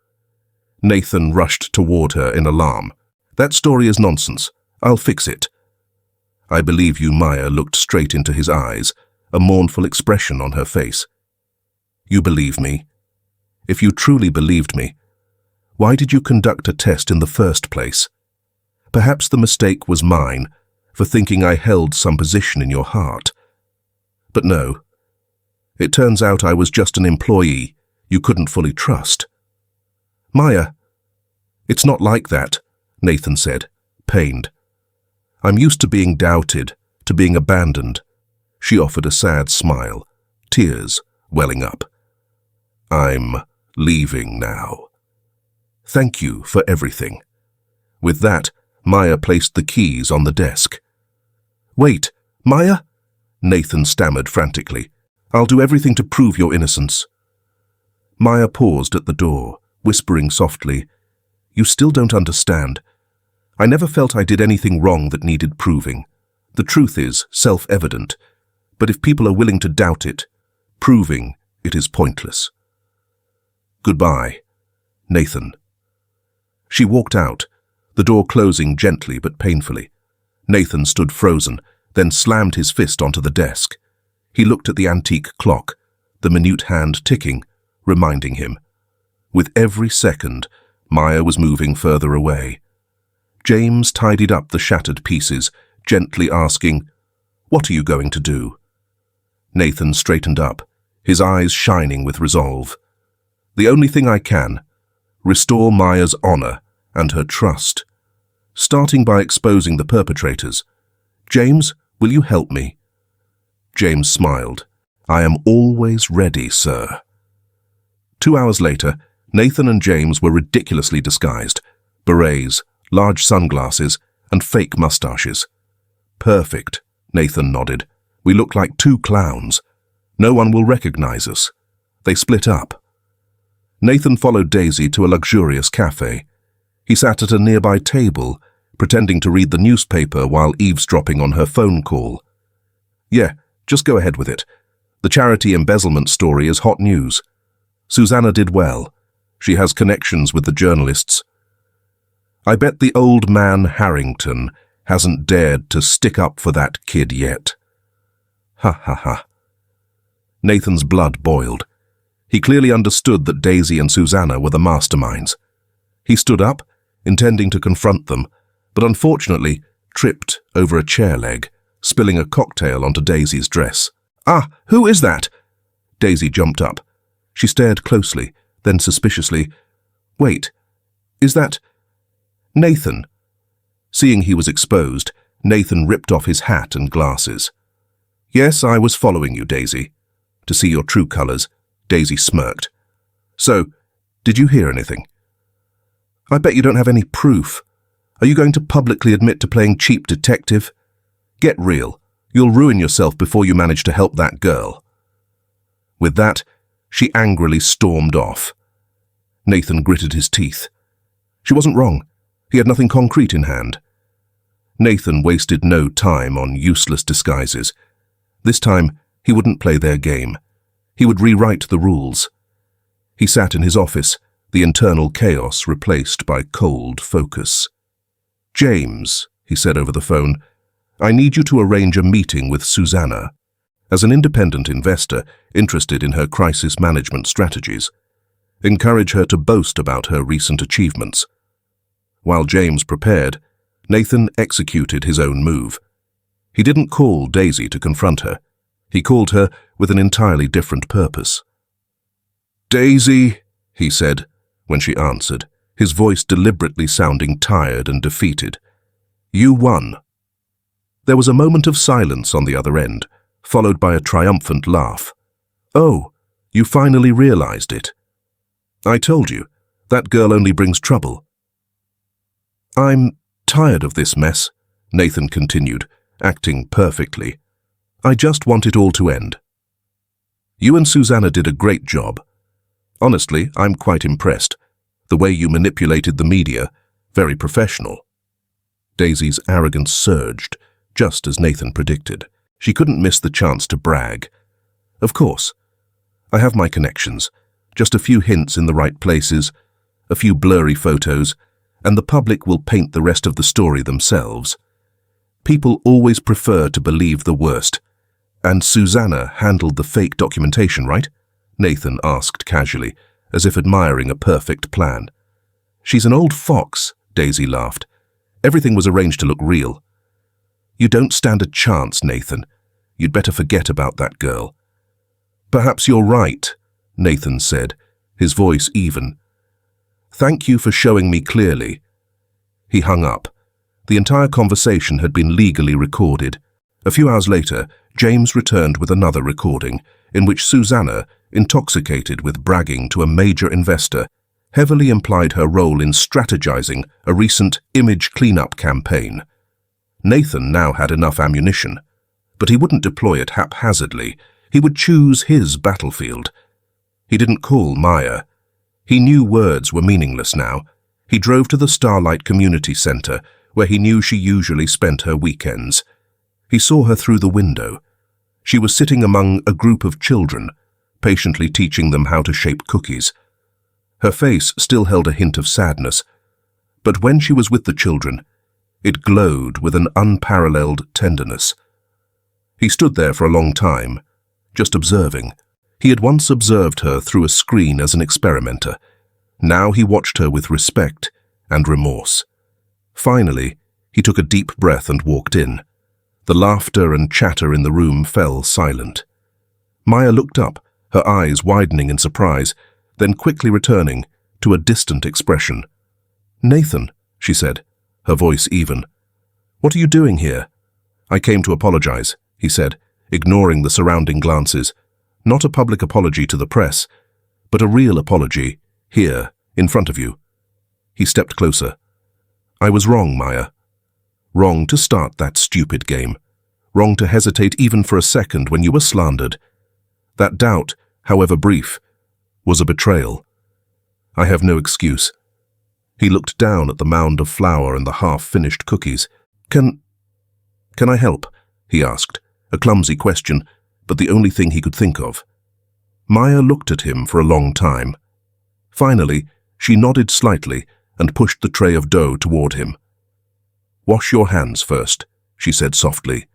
Nathan rushed toward her in alarm. "That story is nonsense. I'll fix it." "I believe you." Maya looked straight into his eyes, a mournful expression on her face. "You believe me? If you truly believed me, why did you conduct a test in the first place? Perhaps the mistake was mine, for thinking I held some position in your heart. But no, it turns out I was just an employee you couldn't fully trust." "Maya, it's not like that," Nathan said, pained. "I'm used to being doubted, to being abandoned." She offered a sad smile, tears welling up. "I'm leaving now. Thank you for everything." With that, Maya placed the keys on the desk. "Wait, Maya?" Nathan stammered frantically. "I'll do everything to prove your innocence." Maya paused at the door, whispering softly, "You still don't understand. I never felt I did anything wrong that needed proving. The truth is self-evident, but if people are willing to doubt it, proving it is pointless." "Goodbye, Nathan." She walked out, the door closing gently but painfully. Nathan stood frozen, then slammed his fist onto the desk. He looked at the antique clock, the minute hand ticking, reminding him. With every second, Maya was moving further away. James tidied up the shattered pieces, gently asking, "What are you going to do?" Nathan straightened up, his eyes shining with resolve. "The only thing I can, restore Maya's honor and her trust, starting by exposing the perpetrators. James, will you help me?" James smiled. "I am always ready, sir." 2 hours later, Nathan and James were ridiculously disguised. Berets, large sunglasses, and fake mustaches. "Perfect," Nathan nodded. "We look like two clowns. No one will recognize us." They split up. Nathan followed Daisy to a luxurious cafe. He sat at a nearby table, pretending to read the newspaper while eavesdropping on her phone call. "Yeah, just go ahead with it. The charity embezzlement story is hot news. Susanna did well. She has connections with the journalists. I bet the old man Harrington hasn't dared to stick up for that kid yet." Ha ha ha. Nathan's blood boiled. He clearly understood that Daisy and Susanna were the masterminds. He stood up, intending to confront them, but unfortunately tripped over a chair leg, spilling a cocktail onto Daisy's dress. "Ah, who is that?" Daisy jumped up. She stared closely, then suspiciously, "Wait, is that Nathan?" Seeing he was exposed, Nathan ripped off his hat and glasses. "Yes, I was following you, Daisy. To see your true colors," Daisy smirked. "So, did you hear anything?" "I bet you don't have any proof. Are you going to publicly admit to playing cheap detective? Get real. You'll ruin yourself before you manage to help that girl." With that, she angrily stormed off. Nathan gritted his teeth. She wasn't wrong. He had nothing concrete in hand. Nathan wasted no time on useless disguises. This time, he wouldn't play their game. He would rewrite the rules. He sat in his office, the internal chaos replaced by cold focus. "James," he said over the phone, "I need you to arrange a meeting with Susanna. As an independent investor interested in her crisis management strategies, encourage her to boast about her recent achievements." While James prepared, Nathan executed his own move. He didn't call Daisy to confront her. He called her with an entirely different purpose. "Daisy," he said, when she answered, his voice deliberately sounding tired and defeated. "You won." There was a moment of silence on the other end, followed by a triumphant laugh. "Oh, you finally realized it." I told you, that girl only brings trouble. I'm tired of this mess, Nathan continued, acting perfectly. I just want it all to end. You and Susanna did a great job. Honestly, I'm quite impressed. The way you manipulated the media, very professional. Daisy's arrogance surged, just as Nathan predicted. She couldn't miss the chance to brag. Of course. I have my connections, just a few hints in the right places, a few blurry photos, and the public will paint the rest of the story themselves. People always prefer to believe the worst. And Susanna handled the fake documentation, right? Nathan asked casually, as if admiring a perfect plan. She's an old fox, Daisy laughed. Everything was arranged to look real. You don't stand a chance, Nathan. You'd better forget about that girl. Perhaps you're right, Nathan said, his voice even. Thank you for showing me clearly. He hung up. The entire conversation had been legally recorded. A few hours later, James returned with another recording, in which Susanna, intoxicated with bragging to a major investor, heavily implied her role in strategizing a recent image cleanup campaign. Nathan now had enough ammunition, but he wouldn't deploy it haphazardly. He would choose his battlefield. He didn't call Maya. He knew words were meaningless now. He drove to the Starlight Community Center, where he knew she usually spent her weekends. He saw her through the window. She was sitting among a group of children, patiently teaching them how to shape cookies. Her face still held a hint of sadness, but when she was with the children, it glowed with an unparalleled tenderness. He stood there for a long time, just observing. He had once observed her through a screen as an experimenter. Now he watched her with respect and remorse. Finally, he took a deep breath and walked in. The laughter and chatter in the room fell silent. Maya looked up, her eyes widening in surprise, then quickly returning to a distant expression. "Nathan," she said, her voice even. "What are you doing here?" "I came to apologize," he said, ignoring the surrounding glances. "Not a public apology to the press, but a real apology, here, in front of you." He stepped closer. "I was wrong, Maya. Wrong to start that stupid game. Wrong to hesitate even for a second when you were slandered. That doubt, however brief, was a betrayal. I have no excuse." He looked down at the mound of flour and the half-finished cookies. Can I help?" he asked, a clumsy question, but the only thing he could think of. Maya looked at him for a long time. Finally, she nodded slightly and pushed the tray of dough toward him. "Wash your hands first," she said softly.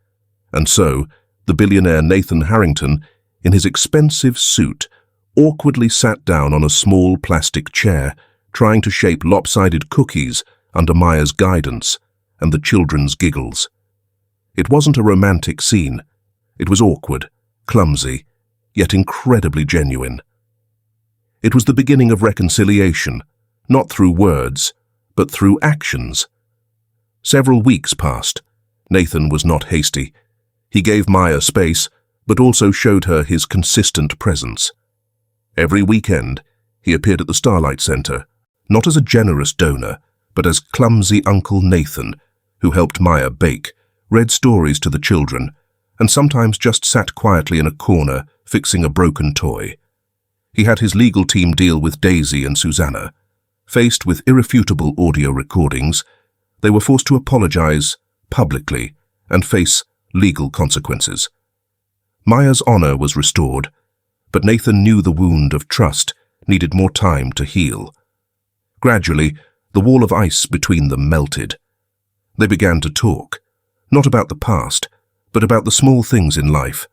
And so, the billionaire Nathan Harrington, in his expensive suit, awkwardly sat down on a small plastic chair, trying to shape lopsided cookies under Maya's guidance and the children's giggles. It wasn't a romantic scene. It was awkward, clumsy, yet incredibly genuine. It was the beginning of reconciliation, not through words, but through actions. Several weeks passed. Nathan was not hasty. He gave Maya space, but also showed her his consistent presence. Every weekend, he appeared at the Starlight Center, not as a generous donor, but as clumsy Uncle Nathan, who helped Maya bake, read stories to the children, and sometimes just sat quietly in a corner, fixing a broken toy. He had his legal team deal with Daisy and Susanna. Faced with irrefutable audio recordings, they were forced to apologize publicly and face legal consequences. Maya's honor was restored, but Nathan knew the wound of trust needed more time to heal. Gradually, the wall of ice between them melted. They began to talk, not about the past, but about the small things in life.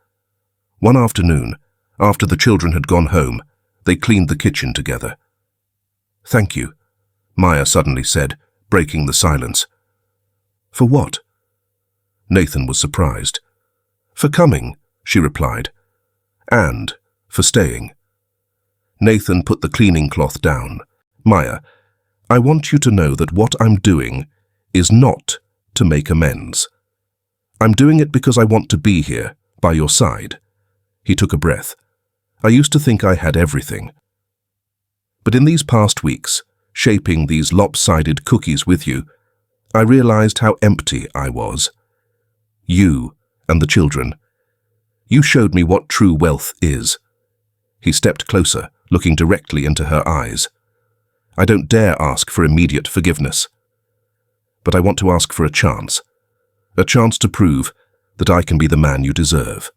One afternoon, after the children had gone home, they cleaned the kitchen together. "Thank you," Maya suddenly said, breaking the silence. "For what?" Nathan was surprised. "For coming," she replied, "and for staying." Nathan put the cleaning cloth down. "Maya, I want you to know that what I'm doing is not to make amends. I'm doing it because I want to be here, by your side." He took a breath. "I used to think I had everything. But in these past weeks, shaping these lopsided cookies with you, I realized how empty I was. You and the children. You showed me what true wealth is. He stepped closer, looking directly into her eyes. I don't dare ask for immediate forgiveness. But I want to ask for a chance to prove that I can be the man you deserve.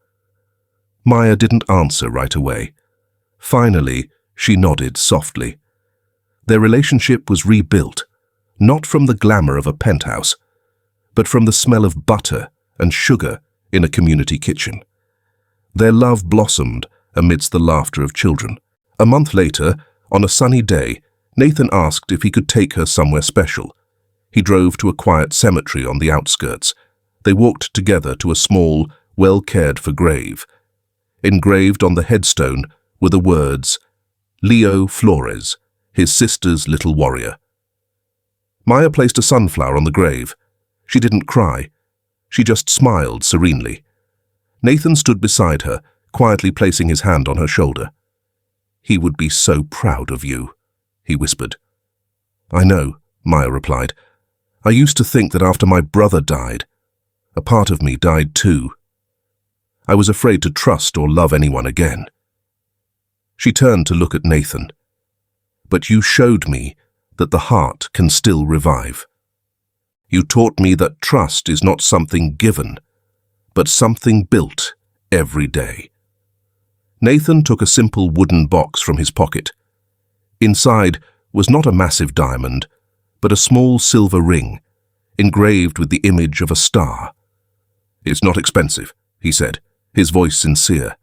Maya didn't answer right away. Finally, she nodded softly. Their relationship was rebuilt, not from the glamour of a penthouse, but from the smell of butter and sugar in a community kitchen. Their love blossomed amidst the laughter of children. A month later, on a sunny day, Nathan asked if he could take her somewhere special. He drove to a quiet cemetery on the outskirts. They walked together to a small, well-cared-for grave. Engraved on the headstone were the words, "Leo Flores, his sister's little warrior." Maya placed a sunflower on the grave. She didn't cry. She just smiled serenely. Nathan stood beside her, quietly placing his hand on her shoulder. "He would be so proud of you," he whispered. "I know," Maya replied. "I used to think that after my brother died, a part of me died too. I was afraid to trust or love anyone again." She turned to look at Nathan. "But you showed me that the heart can still revive. You taught me that trust is not something given, but something built every day." Nathan took a simple wooden box from his pocket. Inside was not a massive diamond, but a small silver ring, engraved with the image of a star. "It's not expensive," he said, his voice sincere.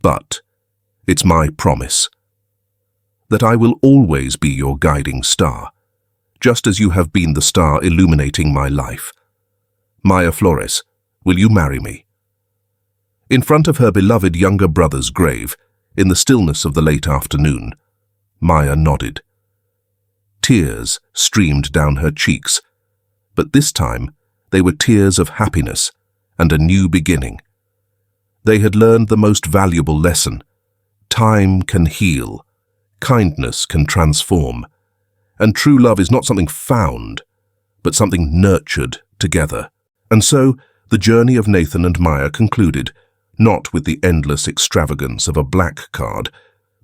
"But it's my promise that I will always be your guiding star, just as you have been the star illuminating my life. Maya Flores, will you marry me?" In front of her beloved younger brother's grave, in the stillness of the late afternoon, Maya nodded. Tears streamed down her cheeks, but this time they were tears of happiness and a new beginning. They had learned the most valuable lesson. Time can heal, kindness can transform, and true love is not something found, but something nurtured together. And so the journey of Nathan and Maya concluded, not with the endless extravagance of a black card,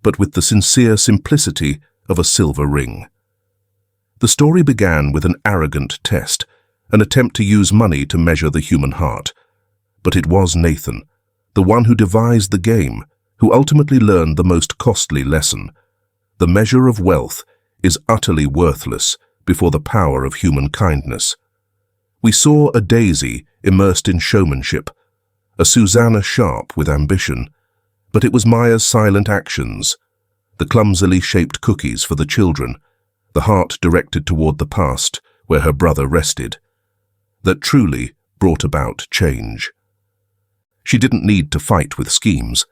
but with the sincere simplicity of a silver ring. The story began with an arrogant test, an attempt to use money to measure the human heart. But it was Nathan, the one who devised the game, who ultimately learned the most costly lesson. The measure of wealth is utterly worthless before the power of human kindness. We saw a Daisy immersed in showmanship, a Susanna Sharp with ambition, but it was Maya's silent actions, the clumsily shaped cookies for the children, the heart directed toward the past where her brother rested, that truly brought about change. She didn't need to fight with schemes.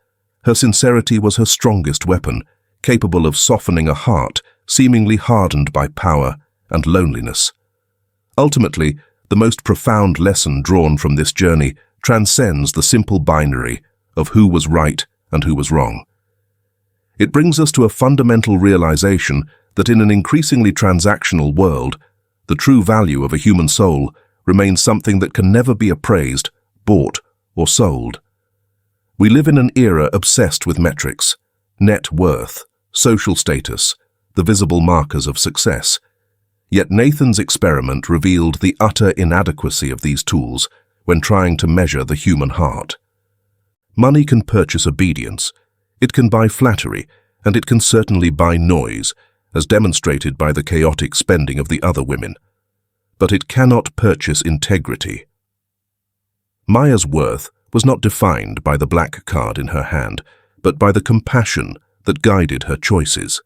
Her sincerity was her strongest weapon, capable of softening a heart seemingly hardened by power and loneliness. Ultimately, the most profound lesson drawn from this journey transcends the simple binary of who was right and who was wrong. It brings us to a fundamental realization that in an increasingly transactional world, the true value of a human soul remains something that can never be appraised, bought, or sold. We live in an era obsessed with metrics, net worth, social status, the visible markers of success. Yet Nathan's experiment revealed the utter inadequacy of these tools when trying to measure the human heart. Money can purchase obedience, it can buy flattery, and it can certainly buy noise, as demonstrated by the chaotic spending of the other women. But it cannot purchase integrity. Maya's worth was not defined by the black card in her hand, but by the compassion that guided her choices.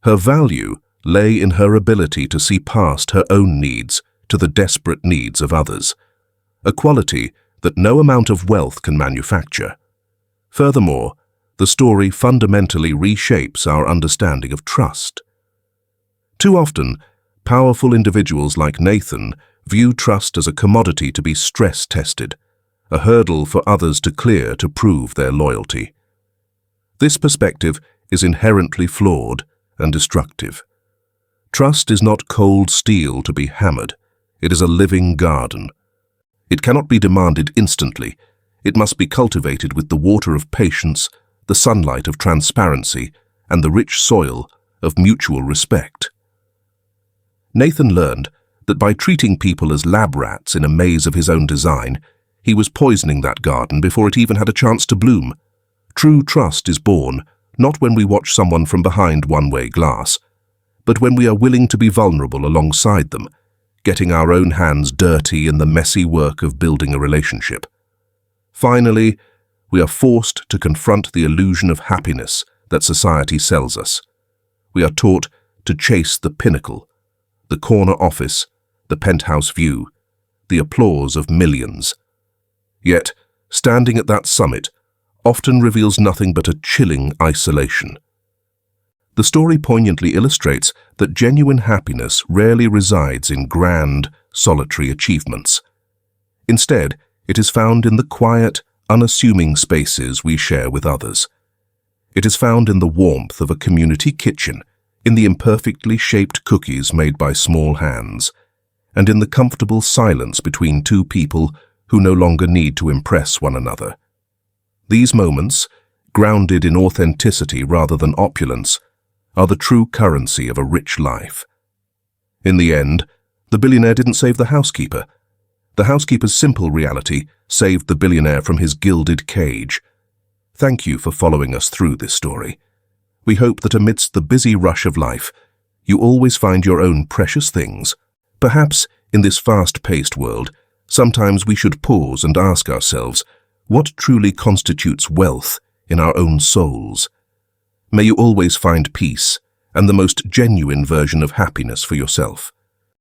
Her value lay in her ability to see past her own needs to the desperate needs of others, a quality that no amount of wealth can manufacture. Furthermore, the story fundamentally reshapes our understanding of trust. Too often, powerful individuals like Nathan view trust as a commodity to be stress-tested, a hurdle for others to clear to prove their loyalty. This perspective is inherently flawed and destructive. Trust is not cold steel to be hammered. It is a living garden. It cannot be demanded instantly. It must be cultivated with the water of patience, the sunlight of transparency, and the rich soil of mutual respect. Nathan learned that by treating people as lab rats in a maze of his own design, he was poisoning that garden before it even had a chance to bloom. True trust is born not when we watch someone from behind one-way glass, but when we are willing to be vulnerable alongside them, getting our own hands dirty in the messy work of building a relationship. Finally, we are forced to confront the illusion of happiness that society sells us. We are taught to chase the pinnacle, the corner office, the penthouse view, the applause of millions. Yet, standing at that summit often reveals nothing but a chilling isolation. The story poignantly illustrates that genuine happiness rarely resides in grand, solitary achievements. Instead, it is found in the quiet, unassuming spaces we share with others. It is found in the warmth of a community kitchen, in the imperfectly shaped cookies made by small hands, and in the comfortable silence between two people who no longer need to impress one another. These moments, grounded in authenticity rather than opulence, are the true currency of a rich life. In the end, the billionaire didn't save the housekeeper. The housekeeper's simple reality saved the billionaire from his gilded cage. Thank you for following us through this story. We hope that amidst the busy rush of life, you always find your own precious things. Perhaps, in this fast-paced world, sometimes we should pause and ask ourselves, what truly constitutes wealth in our own souls? May you always find peace and the most genuine version of happiness for yourself.